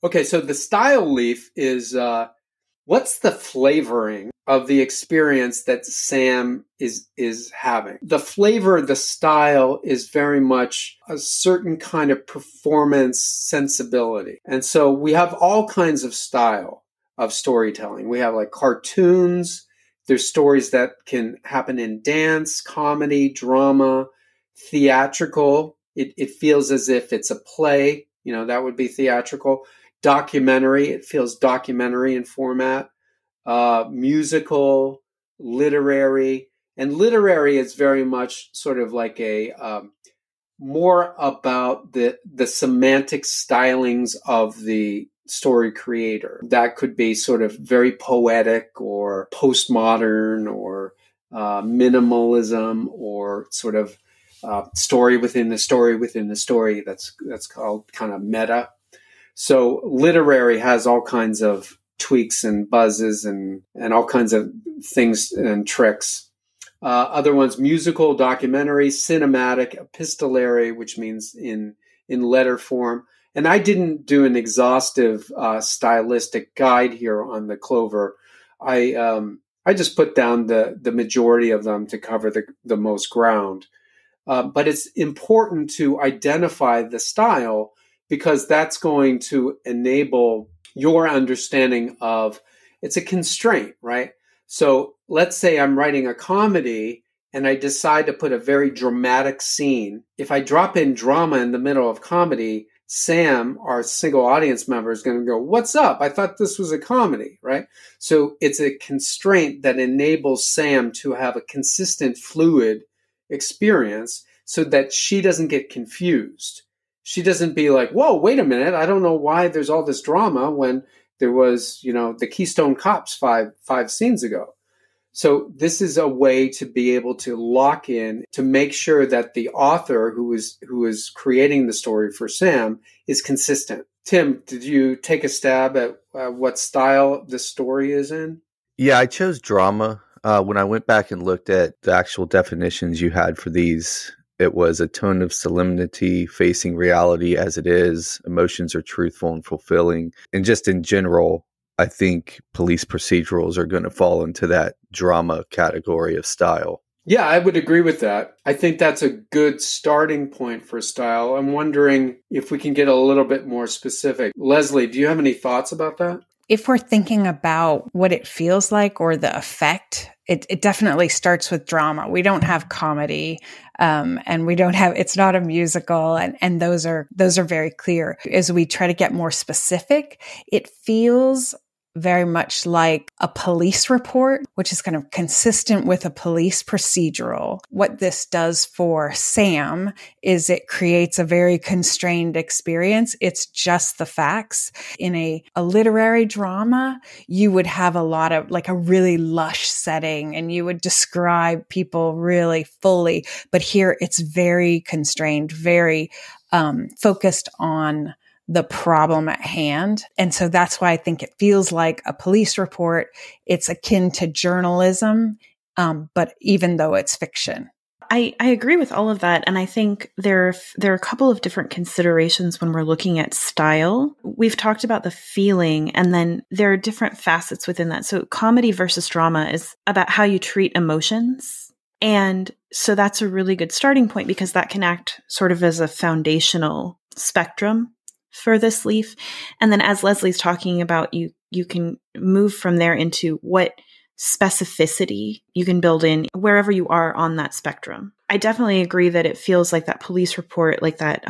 Okay, so the style leaf is what's the flavoring of the experience that Sam is having? The flavor, the style is very much a certain kind of performance sensibility. And so we have all kinds of style of storytelling. We have like cartoons, there's stories that can happen in dance, comedy, drama, theatrical. It feels as if it's a play, that would be theatrical. Documentary, it feels documentary in format. Musical, literary, and literary is very much sort of like a more about the semantic stylings of the story creator. That could be sort of very poetic or postmodern or minimalism or sort of story within the story within the story. That's called kind of meta. So literary has all kinds of tweaks and buzzes and all kinds of things and tricks. Other ones, musical, documentary, cinematic, epistolary, which means in letter form. And I didn't do an exhaustive stylistic guide here on the Clover. I just put down the majority of them to cover the most ground. But it's important to identify the style because that's going to enable your understanding of it's a constraint, right? So let's say I'm writing a comedy and I decide to put a very dramatic scene. If I drop in drama in the middle of comedy, Sam, our single audience member, is going to go, "What's up? I thought this was a comedy," right? So it's a constraint that enables Sam to have a consistent, fluid experience so that she doesn't get confused. She doesn't be like, "Whoa, wait a minute. I don't know why there's all this drama when there was, the Keystone Cops five scenes ago." So this is a way to be able to lock in to make sure that the author who is creating the story for Sam is consistent. Tim, did you take a stab at what style the story is in? Yeah, I chose drama. When I went back and looked at the actual definitions you had for these, it was a tone of solemnity, facing reality as it is. Emotions are truthful and fulfilling. And just in general, I think police procedurals are going to fall into that drama category of style. Yeah, I would agree with that. I think that's a good starting point for style. I'm wondering if we can get a little bit more specific. Leslie, do you have any thoughts about that? If we're thinking about what it feels like or the effect, it definitely starts with drama. We don't have comedy, and we don't have, it's not a musical, and those are very clear. As we try to get more specific, it feels very much like a police report, which is kind of consistent with a police procedural. What this does for Sam is it creates a very constrained experience. It's just the facts. In a literary drama, you would have a lot of like a really lush setting and you would describe people really fully. But here it's very constrained, very focused on the problem at hand. And so that's why I think it feels like a police report. It's akin to journalism, but even though it's fiction. I agree with all of that. And I think there are a couple of different considerations when we're looking at style. We've talked about the feeling, and then there are different facets within that. So comedy versus drama is about how you treat emotions. And so that's a really good starting point because that can act sort of as a foundational spectrum for this leaf. And then as Leslie's talking about, you can move from there into what specificity you can build in wherever you are on that spectrum. I definitely agree that it feels like that police report, like that,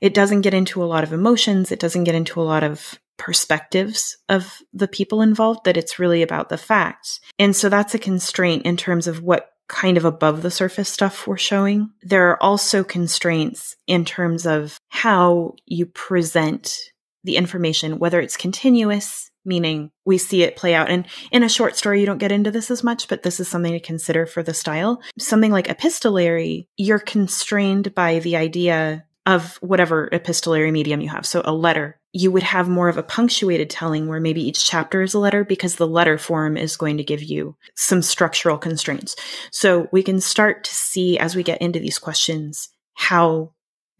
it doesn't get into a lot of emotions. It doesn't get into a lot of perspectives of the people involved, that it's really about the facts. And so that's a constraint in terms of what kind of above the surface stuff we're showing. There are also constraints in terms of how you present the information, whether it's continuous, meaning we see it play out. And in a short story, you don't get into this as much, but this is something to consider for the style. Something like epistolary, you're constrained by the idea of whatever epistolary medium you have. So a letter, you would have more of a punctuated telling where maybe each chapter is a letter because the letter form is going to give you some structural constraints. So we can start to see as we get into these questions how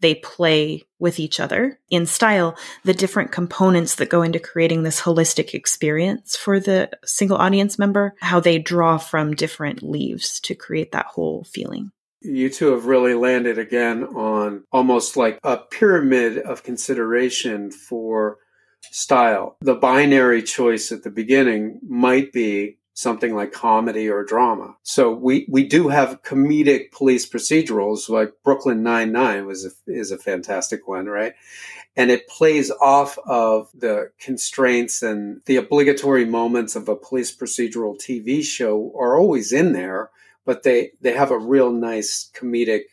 they play with each other. In style, the different components that go into creating this holistic experience for the single audience member, how they draw from different leaves to create that whole feeling. You two have really landed again on almost like a pyramid of consideration for style. The binary choice at the beginning might be something like comedy or drama. So we do have comedic police procedurals, like Brooklyn Nine-Nine is a fantastic one, right? And it plays off of the constraints, and the obligatory moments of a police procedural TV show are always in there, but they have a real nice comedic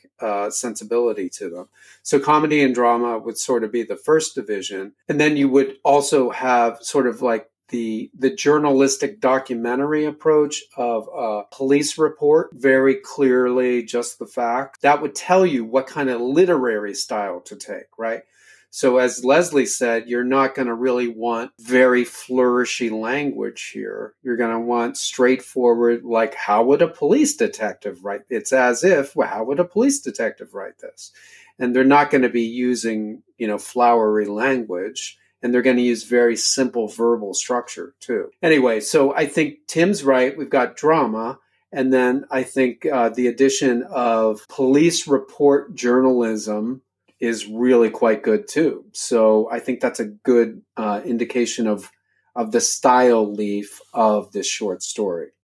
sensibility to them. So comedy and drama would sort of be the first division. And then you would also have sort of like the journalistic documentary approach of a police report, very clearly just the fact. That would tell you what kind of literary style to take, right? So as Leslie said, you're not going to really want very flourishy language here. You're going to want straightforward, like, how would a police detective write? It's as if, well, how would a police detective write this? And they're not going to be using, flowery language. And they're going to use very simple verbal structure too. Anyway, so I think Tim's right. We've got drama. And then I think the addition of police report journalism is really quite good too. So I think that's a good indication of the style leaf of this short story.